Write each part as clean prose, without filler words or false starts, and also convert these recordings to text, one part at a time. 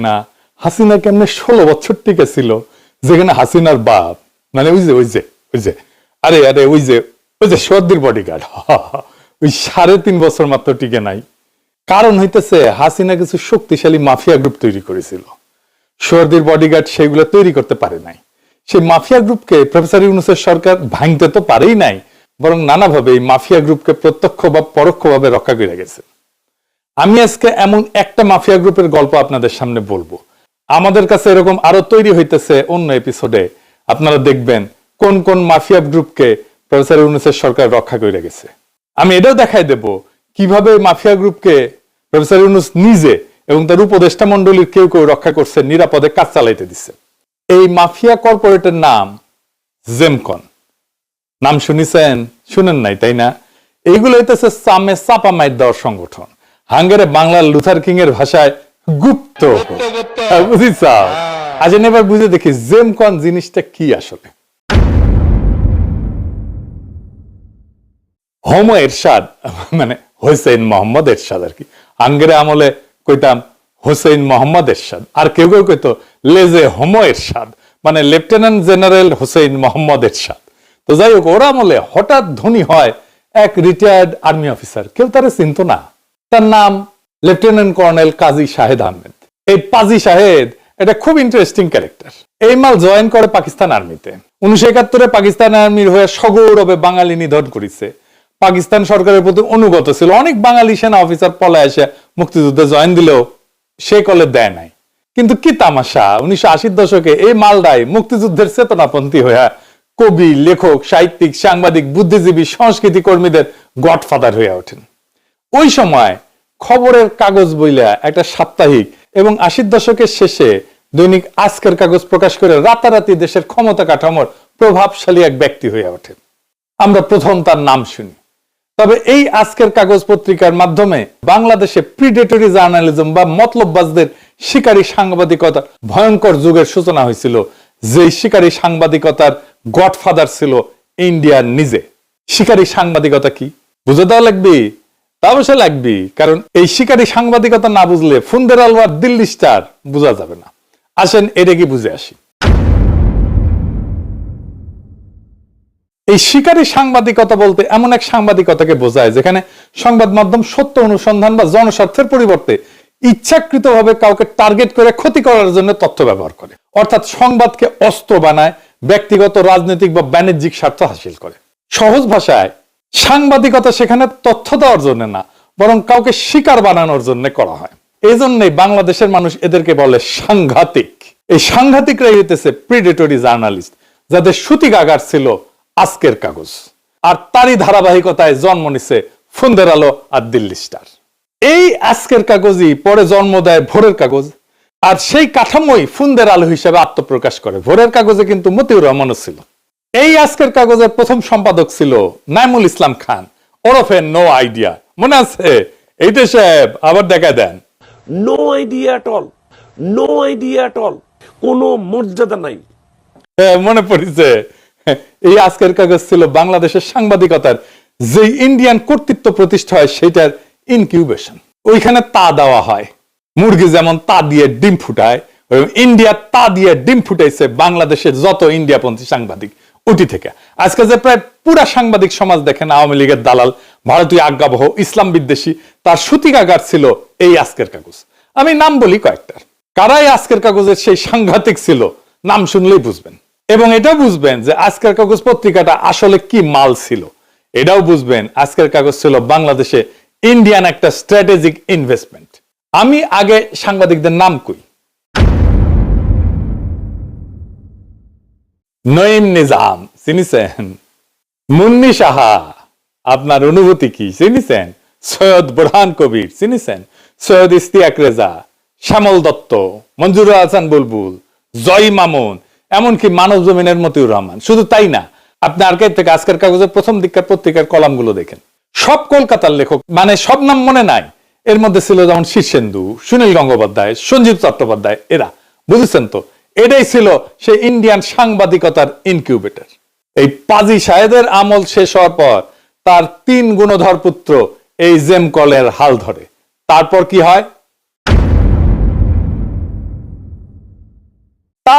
না হাসিনা কেমনে 16 বছর টিকে ছিল, যেখানে হাসিনার বাপ মানে ওই যে আরে ওই যে সর্দির বডিগার্ড ওই 3.5 বছর মাত্র টিকে নাই। কারণ হইতেছে হাসিনা কিছু শক্তিশালী মাফিয়া গ্রুপ তৈরি করেছিল, সর্দির বডিগার্ড সেগুলো তৈরি করতে পারে নাই। সেই মাফিয়া গ্রুপকে প্রফেসর ইউনূসের সরকার ভাঙতে তো পারেই নাই, বরং নানাভাবে এই মাফিয়া গ্রুপকে প্রত্যক্ষ বা পরোক্ষভাবে রক্ষা করে গেছে। আমি আজকে এমন একটা মাফিয়া গ্রুপের গল্প আপনাদের সামনে বলবো। আমাদের কাছে এরকম আরো তৈরি হইতেছে অন্য এপিসোডে, আপনারা দেখবেন কোন কোন মাফিয়া গ্রুপকে প্রফেসর ইউনূসের সরকার রক্ষা করে গেছে। আমি এটাও দেখাই দেব কিভাবে মাফিয়া গ্রুপকে প্রফেসর ইউনূস নিজে এবং তার উপদেষ্টা মন্ডলীর কেউ কেউ রক্ষা করছে, নিরাপদে কাজ চালাইতে দিচ্ছে। এই মাফিয়া কর্পোরেটের নাম জেমকন। নাম শুনেছেন? শুনেন নাই তাই না? এইগুলো হইতেছে সামে চাপা মাইর দেওয়ার সংগঠন। হাঙ্গেরে বাংলার লুথার কিং এর ভাষায় গুপ্ত। বুঝিস? আজ এবার বুঝে দেখি জেমকন জিনিসটা কি আসলে। হোমো এরশাদ মানে হোসেন মোহাম্মদ এরশাদ আর কি। আঙ্গেরে আমলে কইতাম হোসেন মোহাম্মদ এরশাদ, আর কেউ কেউ কইতো লেজে হোমো এরশাদ মানে লেফটেন্যান্ট জেনারেল হোসেন মোহাম্মদ এরশাদ। তো যাই হোক, ওরা আমলে হঠাৎ ধনী হয় এক রিটায়ার্ড আর্মি অফিসার, কেউ তারা চিনত না। তার নাম লেফটেন্যান্ট কর্নেল কাজী শাহেদ আহমেদ। এই পাজি শাহেদ এটা খুব ইন্টারেস্টিং ক্যারেক্টার। এই মাল জয়েন করে পাকিস্তান আর্মিতে। 1971-এ পাকিস্তান আর্মির হয়ে সগৌরবে বাঙালি নিধন করেছে। পাকিস্তান সরকারের প্রতি অনুগত ছিল। অনেক বাঙালি সেনা অফিসার পলায় এসে মুক্তিযুদ্ধে জয়েন দিলেও সে কলে দেয় নাই। কিন্তু কি তামাশা, 1980-র দশকে এই মালদায় মুক্তিযুদ্ধের চেতনাপন্থী হয়ে কবি, লেখক, সাহিত্যিক, সাংবাদিক, বুদ্ধিজীবী, সংস্কৃতি কর্মীদের গডফাদার হয়ে ওঠেন। ওই সময় খবরের কাগজ বইলা একটা সাপ্তাহিক এবং 80-র দশকের শেষে দৈনিক আজকের কাগজ প্রকাশ করে রাতারাতি দেশের ক্ষমতা কাঠামোর প্রভাবশালী এক ব্যক্তি হয়ে ওঠেন। আমরা প্রথম তার নাম শুনি। তবে এই আজকের কাগজ পত্রিকার মাধ্যমে বাংলাদেশে প্রিডেটরি জার্নালিজম বা মতলববাজদের শিকারী সাংবাদিকতার ভয়ঙ্কর যুগের সূচনা হয়েছিল, যেই শিকারী সাংবাদিকতার গডফাদার ছিল ইন্ডিয়ার নিজে। শিকারী সাংবাদিকতা কি বুঝে দেওয়া লাগবে? তা অবশ্য লাগবে, কারণ এই শিকারী সাংবাদিকতা না বুঝলে ফুন্দের আলওয়ার দিল্লি স্টার বোঝা যাবে না। আসেন এটা কি বুঝে আসি। এই শিকারী সাংবাদিকতা বলতে এমন এক সাংবাদিকতাকে বোঝায় যেখানে সংবাদ মাধ্যম সত্য অনুসন্ধান বা জনস্বার্থের পরিবর্তে ইচ্ছাকৃতভাবে কাউকে টার্গেট করে ক্ষতি করার জন্য তথ্য ব্যবহার করে, অর্থাৎ সংবাদকে অস্ত্র বানায়, ব্যক্তিগত, রাজনৈতিক বা বাণিজ্যিক স্বার্থ হাসিল করে। সহজ ভাষায় সাংবাদিকতা সেখানে তথ্য দেওয়ার জন্য না, বরং কাউকে শিকার বানানোর জন্য করা হয়। এই জন্যই বাংলাদেশের মানুষ এদেরকে বলে সাংঘাতিক। এই সাংঘাতিকরাই হইতেছে প্রিডেটরি জার্নালিস্ট, যাদের সূতিকাগার ছিল আজকের কাগজ, আর তারই ধারাবাহিকতায় জন্ম নিছে ফুন্দের আলো আর দিল্লি স্টার। এই আজকের কাগজই পরে জন্ম দেয় ভোরের কাগজ, আর সেই কাঠামোই ফুন্দের আলো হিসেবে আত্মপ্রকাশ করে। ভোরের কাগজে কিন্তু মতিউর রহমানও ছিল। এই আজকের কাগজের প্রথম সম্পাদক ছিল নাইমুল ইসলাম খান ওরফে নো আইডিয়া। মনে আছে? এইটা সাহেব আবার দেখা দেন। No idea at all, no idea at all, কোনো মর্যাদা নাই। মনে পড়েছে? এই আজকের কাগজ ছিল বাংলাদেশের সাংবাদিকতার যে ইন্ডিয়ান কর্তৃত্ব প্রতিষ্ঠা হয় সেটার ইনকিউবেশন। ওইখানে তা দেওয়া হয়। মুরগি যেমন তা দিয়ে ডিম ফুটায়, ইন্ডিয়া তা দিয়ে ডিম ফুটাইছে বাংলাদেশের যত ইন্ডিয়াপন্থী সাংবাদিক ওটি থেকে। আজকে যে প্রায় পুরা সাংবাদিক সমাজ দেখেন আওয়ামী লীগের দালাল, ভারতীয় আজ্ঞাবহ, ইসলাম বিদ্বেষী, তার সূতিকাগার ছিল এই আজকের কাগজ। আমি নাম বলি কয়েকটার। কারাই আজকের কাগজের সেই সাংঘাতিক ছিল নাম শুনলেই বুঝবেন, এবং এটাও বুঝবেন যে আজকের কাগজ পত্রিকাটা আসলে কি মাল ছিল। এটাও বুঝবেন আজকের কাগজ ছিল বাংলাদেশে ইন্ডিয়ান একটা স্ট্র্যাটেজিক ইনভেস্টমেন্ট। আমি আগে সাংবাদিকদের নাম কই। নঈম নিজাম চিনিছেন? মুন্নি সাহা আপনার অনুভূতি কি চিনিছেন? সৈয়দ বোরহান কবির চিনিছেন? সৈয়দ ইস্তিয়াক রেজা, শ্যামল দত্ত, মঞ্জুরুল হাসান বুলবুল, জয় মামুন, এমনকি মানব জমিনের মতিউর রহমান। শুধু তাই না, আপনি আর্কাইভ থেকে আজকের কাগজের প্রথম দিককার পত্রিকার কলামগুলো দেখেন, সব কলকাতার লেখক, মানে সব নাম মনে নাই। এর মধ্যে ছিল যেমন শীর্ষেন্দু, সুনীল গঙ্গোপাধ্যায়, সঞ্জীব চট্টোপাধ্যায়, এরা। বুঝেছেন তো? এটাই ছিল সেই ইন্ডিয়ান সাংবাদিকতার ইনকিউবেটর। এই পাজি শাহেদের আমল শেষ হওয়ার পর তার 3 গুণধর পুত্র এই জেমকলের হাল ধরে। তারপর কি হয়?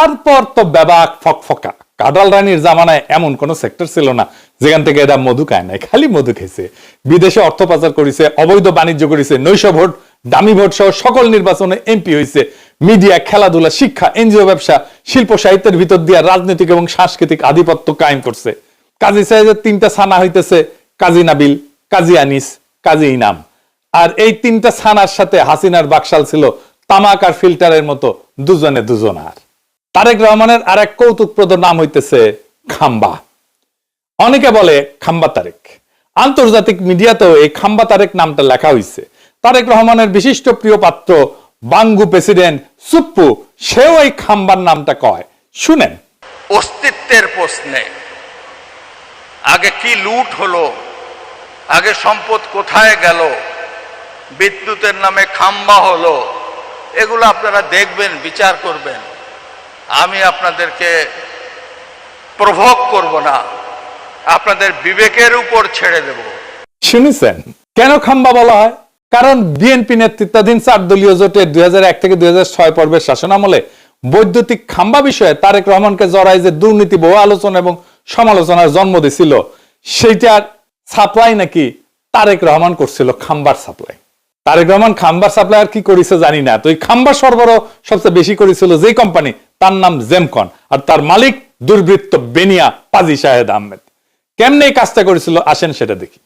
তারপর তো ব্যাবাক ফকফকা। কাঁঠাল রানীর জামানায় এমন কোন সেক্টর ছিল না যেখান থেকে এরা মধু খায় নাই, খালি মধু খেয়েছে। বিদেশে অর্থ পাচার করেছে, অবৈধ বাণিজ্য করেছে, নৈশ ভোট, দামি ভোট সহ সকল নির্বাচনে এমপি হয়েছে। মিডিয়া, খেলাধুলা, শিক্ষা, এনজিও ব্যবসা, শিল্প সাহিত্যের ভিতর দিয়ে রাজনৈতিক এবং সাংস্কৃতিক আধিপত্য কায়েম করছে। কাজী সাহেবের 3টা ছানা হইতেছে কাজী নাবিল, কাজী আনিস, কাজী ইনাম। আর এই 3টা ছানার সাথে হাসিনার বাকশাল ছিল তামাক আর ফিল্টারের মতো দুজনে দুজনার। তারেক রহমানের আর এক কৌতুকপ্রদ নাম হইতেছে খাম্বা। অনেকে বলে খাম্বা তারেক। আন্তর্জাতিক মিডিয়াতেও এই খাম্বা তারেক নামটা লেখা হইছে। তারেক রহমানের বিশিষ্ট প্রিয় পাত্র বাঙ্গু প্রেসিডেন্ট সুপ্পু, সেও এই খাম্বার নামটা কয়। শুনেন। অস্তিত্বের প্রশ্নে আগে কি লুট হলো, আগে সম্পদ কোথায় গেল, বিদ্যুতের নামে খাম্বা হলো, এগুলো আপনারা দেখবেন, বিচার করবেন। আমি আপনাদেরকে প্রভোগ করব না, আপনাদের বিবেকের উপর ছেড়ে দেব। শুনেছেন কেন খাম্বা বলা হয়? কারণ বিএনপি নেতৃত্বাধীন 4 দলীয় জোটের 2001 থেকে 2006 পর্বের শাসনামলে বৈদ্যুতিক খাম্বা বিষয়ে তারেক রহমানকে জড়ায় যে দুর্নীতি, বহু আলোচনা এবং সমালোচনার জন্ম দিছিল, সেইটার সাপ্লাই নাকি তারেক রহমান করছিল, খাম্বার সাপ্লাই। তারেক রহমান খাম্বার সাপ্লাই আর কি করেছে জানি না। তো এই খাম্বার সরবরাহ সবচেয়ে বেশি করেছিল যে কোম্পানি, তার নাম জেমকন, আর তার মালিক দুর্বৃত্ত বেনিয়া পাজি শাহেদ আহমেদ। কেমনে এই কাজটা করেছিল আসেন সেটা দেখি।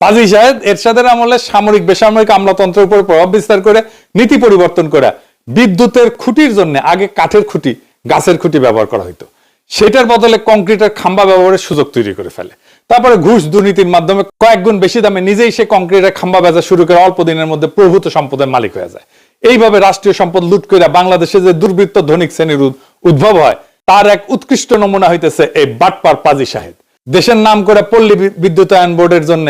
পাজি শাহেদ এরশাদের আমলে সামরিক বেসামরিক আমলাতন্ত্রের উপর প্রভাব বিস্তার করে নীতি পরিবর্তন করে বিদ্যুতের খুঁটির জন্য আগে কাঠের খুঁটি, গাছের খুঁটি ব্যবহার করা হইতো, সেটার বদলে কংক্রিটের খাম্বা ব্যবহারের সুযোগ তৈরি করে ফেলে। তারপরে ঘুষ দুর্নীতির মাধ্যমে কয়েক গুণ বেশি দামে নিজেই সে কংক্রিটের খাম্বা বেচা শুরু করে অল্প দিনের মধ্যে প্রভূত সম্পদের মালিক হয়ে যায়। এইভাবে রাষ্ট্রীয় সম্পদ লুট করে বাংলাদেশে যে দুর্বৃত্ত ধনিক শ্রেণীর উদ্ভব হয়, তার এক উৎকৃষ্ট নমুনা হইতেছে এই বাটপার পাজি শাহেদ। দেশের নাম করে পল্লী বিদ্যুতায়ন বোর্ডের জন্য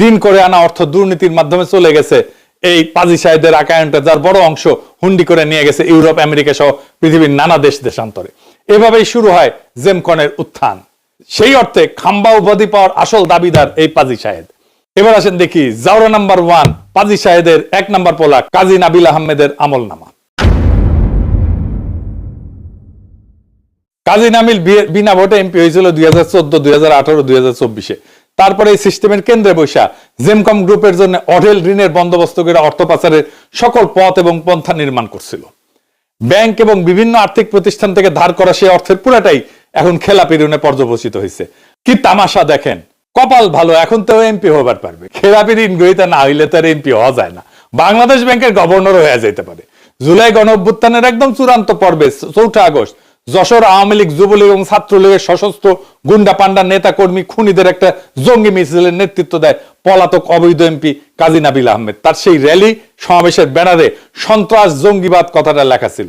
ঋণ করে আনা অর্থ দুর্নীতির মাধ্যমে চলে গেছে এই পাজি সাহেদের অ্যাকাউন্টে, যার বড় অংশ হুন্ডি করে নিয়ে গেছে ইউরোপ, আমেরিকা সহ পৃথিবীর নানা দেশান্তরে। এভাবেই শুরু হয় জেমকনের উত্থান। সেই অর্থে খাম্বা উপাধি পাওয়ার আসল দাবিদার এই পাজি সাহেদ। এবার আসেন দেখি জাউরা নাম্বার 1 পাজি সাহেদের 1 নম্বর পোলা কাজী নাবিল আহমেদের আমলনামা। কাজী নাবিল বিনা ভোটে এমপি হয়েছিল 2014, 2018, 2024-এ। তারপরে এই সিস্টেমের কেন্দ্রে বৈশা জেমকম গ্রুপের জন্য অঢেল ঋণের বন্দোবস্ত করে অর্থ পাচারের সকল পথ এবং পন্থা নির্মাণ করছিল। ব্যাংক এবং বিভিন্ন আর্থিক প্রতিষ্ঠান থেকে ধার করা সেই অর্থের পুরাটাই এখন খেলাপি ঋণে পর্যবসিত হয়েছে। কি তামাশা দেখেন, কপাল ভালো এখন তো এমপি হবার পারবে। খেলাপি ঋণ গ্রহীতা না হইলে তার এমপি হওয়া যায় না, বাংলাদেশ ব্যাংকের গভর্নর হয়ে যেতে পারে। জুলাই গণ অভ্যুত্থানের একদম চূড়ান্ত পর্বে 4 আগস্ট যশোর আওয়ামী লীগ, যুবলীগ এবং ছাত্রলীগের সশস্ত্র গুন্ডা পান্ডা নেতা কর্মী খুনিদের একটা জঙ্গি মিছিলের নেতৃত্ব দেয় পলাতক অবৈধ এমপি কাজী নাবিল আহমেদ। তার সেই র্যালি সমাবেশের ব্যানারে সন্ত্রাস জঙ্গিবাদ কথাটা লেখা ছিল।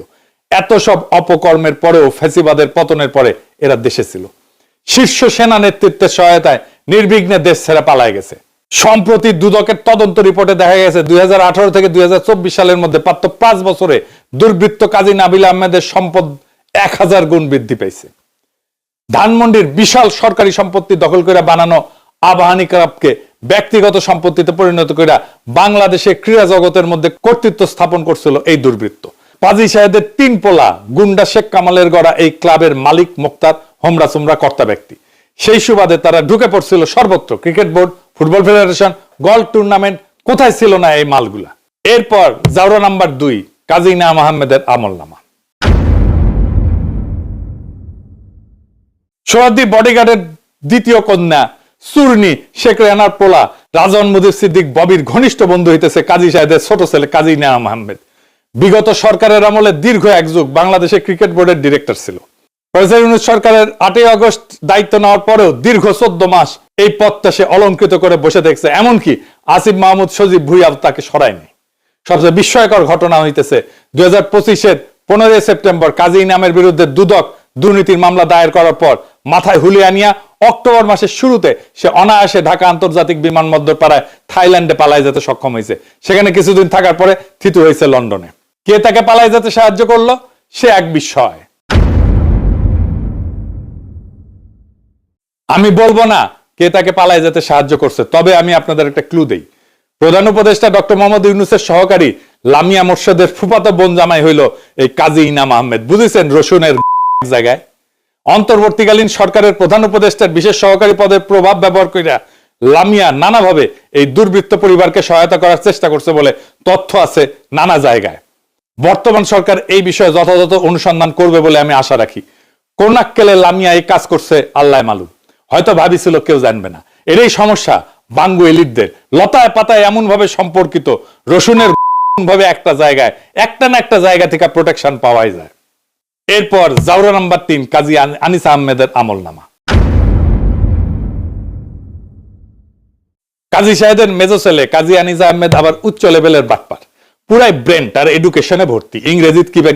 এত সব অপকর্মের পরেও ফ্যাসিবাদের পতনের পরে এরা দেশে ছিল। শীর্ষ সেনা নেতৃত্বের সহায়তায় নির্বিঘ্নে দেশ ছেড়ে পালায় গেছে। সম্প্রতি দুদকের তদন্ত রিপোর্টে দেখা গেছে 2018 থেকে 2024 সালের মধ্যে মাত্র 5 বছরে দুর্বৃত্ত কাজী নাবিল আহমেদের সম্পদ 1000 গুণ বৃদ্ধি পেয়েছে। ধানমন্ডির বিশাল সরকারি সম্পত্তি দখল করে বানানো আবাহনী ক্লাবকে ব্যক্তিগত সম্পত্তিতে পরিণত করে বাংলাদেশে ক্রীড়া জগতের মধ্যে কর্তৃত্ব স্থাপন করছিল এই দুর্বৃত্ত। পাজি সাহেদের 3 পোলা গুন্ডা শেখ কামালের গড়া এই ক্লাবের মালিক মোক্তার হোমরা সুমরা কর্তা ব্যক্তি। সেই সুবাদে তারা ঢুকে পড়ছিল সর্বত্র। Cricket board, football federation, golf tournament, কোথায় ছিল না এই মালগুলা। এরপর জাউরা নাম্বার 2 কাজী ইনাম আহমেদের আমলনামা। সোহরাওয়ার্দী বডিগার্ডের দ্বিতীয় কন্যা সুরনি শেখ রেহানার পোলা রাজন মুজিব সিদ্দিক ববির ঘনিষ্ঠ বন্ধু হইতেছে কাজী সাহেদের ছোট ছেলে কাজী ইনাম আহমেদ। বিগত সরকারের আমলে দীর্ঘ এক যুগ বাংলাদেশের ক্রিকেট বোর্ডের ডিরেক্টর ছিল। সরকারের 8 আগস্ট দায়িত্ব নেওয়ার পরেও দীর্ঘ 14 মাস এই পদটা সে অলঙ্কৃত করে বসে দেখছে। এমনকি আসিফ মাহমুদ সজীব ভুইয়া তাকে সরায়নি। সবচেয়ে বিস্ময়কর ঘটনা হইতেছে 2025-এর 15 সেপ্টেম্বর কাজী ইনামের বিরুদ্ধে দুদক দুর্নীতির মামলা দায়ের করার পর মাথায় হুলিয়া নিয়ে অক্টোবর মাসের শুরুতে সে অনায়াসে ঢাকা আন্তর্জাতিক বিমানবন্দর পাড়ায় থাইল্যান্ডে পালায় যেতে সক্ষম হয়েছে। সেখানে কিছুদিন থাকার পরে থিতু হয়েছে লন্ডনে। কে তাকে পালায় যেতে সাহায্য করলো সে এক বিষয়। আমি বলবো না কে তাকে পালায় যেতে সাহায্য করছে, তবে আমি আপনাদের একটা ক্লু দেই। প্রধান উপদেষ্টা ডক্টর মোহাম্মদ ইউনূসের সহকারী লামিয়া মোর্শেদের ফুফাতো বোন জামাই হইল এই কাজী ইনাম আহমেদ। বুঝেছেন রসুনের জায়গায়? অন্তর্বর্তীকালীন সরকারের প্রধান উপদেষ্টার বিশেষ সহকারী পদের প্রভাব ব্যবহার কইরা লামিয়া নানাভাবে এই দুর্বৃত্ত পরিবারকে সহায়তা করার চেষ্টা করছে বলে তথ্য আছে নানা জায়গায়। বর্তমান সরকার এই বিষয়ে যথাযথ অনুসন্ধান করবে বলে আমি আশা রাখি। কোনাক্কেলে লামিয়া এই কাজ করছে আল্লাহ মালুম, হয়তো ভাবিছিল কেউ জানবে না। এরই সমস্যা বাঙ্গু এলিটদের, লতায় পাতায় এমন ভাবে সম্পর্কিত রসুনের ভাবে একটা জায়গায় একটা না একটা জায়গা থেকে প্রোটেকশন পাওয়াই যায়। এরপর জাউরা নাম্বার 3 কাজী আনিসা আহমেদের আমলনামা। কাজী সাহেদের মেজো ছেলে কাজী আনিসা আহমেদ আবার উচ্চ লেভেলের বাটপার, পুরাই ব্রেন তার এডুকেশনে ভর্তি। ইংরেজিত কিবা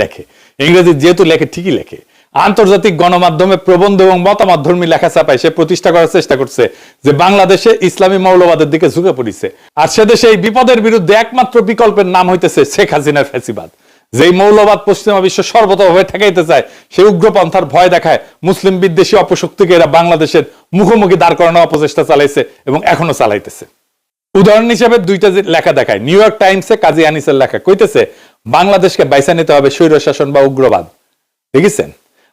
লেখে, ইংরেজি যেহেতু লেখে ঠিকই লেখে। আন্তর্জাতিক গণমাধ্যমে প্রবন্ধ এবং মতামতধর্মী লেখা ছাপায় সে প্রতিষ্ঠা করার চেষ্টা করছে যে বাংলাদেশে ইসলামী মৌলবাদের দিকে ঝুঁকে পড়িছে, আর সে দেশে এই বিপদের বিরুদ্ধে একমাত্র বিকল্পের নাম হইতেছে শেখ হাসিনার ফ্যাসিবাদ। যেই মৌলবাদ পশ্চিমা বিশ্ব সর্বতভাবে ঠেকাইতে চায়, সেই উগ্রপন্থার ভয় দেখায় মুসলিম বিদ্বেষী অপশক্তিকে এরা বাংলাদেশের মুখোমুখি দাঁড় করানোর অপচেষ্টা চালাইছে এবং এখনো চালাইতেছে। উদাহরণ হিসেবে দুইটা লেখা দেখায়। নিউ ইয়র্ক টাইমসে কাজী আনিসের লেখা কইতেছে বাংলাদেশকে বাইসা নিতে হবে স্বৈর শাসন বা উগ্রবাদ। দেখেছেন?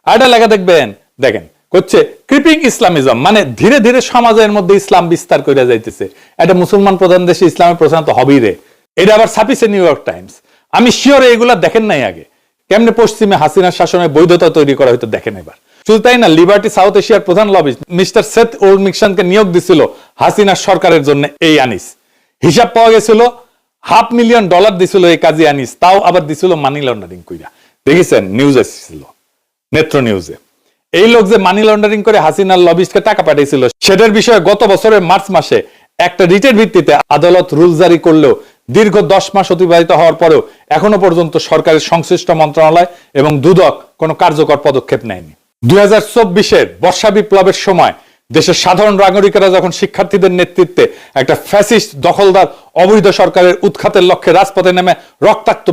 আরেকটা লেখা দেখবেন, দেখেন করছে ক্রিপিং ইসলামিজম, মানে ধীরে ধীরে সমাজের মধ্যে ইসলাম বিস্তার করে যাইতেছে। একটা মুসলমান প্রধান দেশে ইসলামের প্রচার তো হবেই রে। এটা আবার ছাপিছে নিউ ইয়র্ক টাইমস। আমি শিওর এগুলা দেখেন নাই আগে। কেমনে পশ্চিমে হাসিনার শাসনের বৈধতা তৈরি করা হয়তো দেখেন এবার। শুধু তাই না, লিবার্টি সাউথ এশিয়ার প্রধান লবিস্ট মিস্টার সেথ ওলমিকশনকে নিয়োগ দিছিল হাসিনার সরকারের জন্য এই আনিস। হিসাব পাওয়া গেছিল $500,000 দিছিল এই কাজী আনিস, তাও আবার দিছিল মানি লন্ডারিং কইরা। দেখেছেন? নিউজ এসেছিল, নেত্র নিউজে। এই লোক যে মানি লন্ডারিং করে হাসিনার লবিস্টকে টাকা পাঠিয়েছিল সেটার বিষয়ে গত বছরের মার্চ মাসে একটা রিটের ভিত্তিতে আদালত রুল জারি করলেও দীর্ঘ 10 মাস অতিবাহিত হওয়ার পরেও এখনো পর্যন্ত সরকারের সংশ্লিষ্ট মন্ত্রণালয় এবং দুদক কোনো কার্যকর পদক্ষেপ নেয়নি। 2024-এর বর্ষা বিপ্লবের সময় দেশের সাধারণ নাগরিকেরা যখন শিক্ষার্থীদের নেতৃত্বে একটা ফ্যাসিস্ট দখলদার অবৈধ সরকারের উৎখাতের লক্ষ্যে রাজপথে নেমে রক্তাক্ত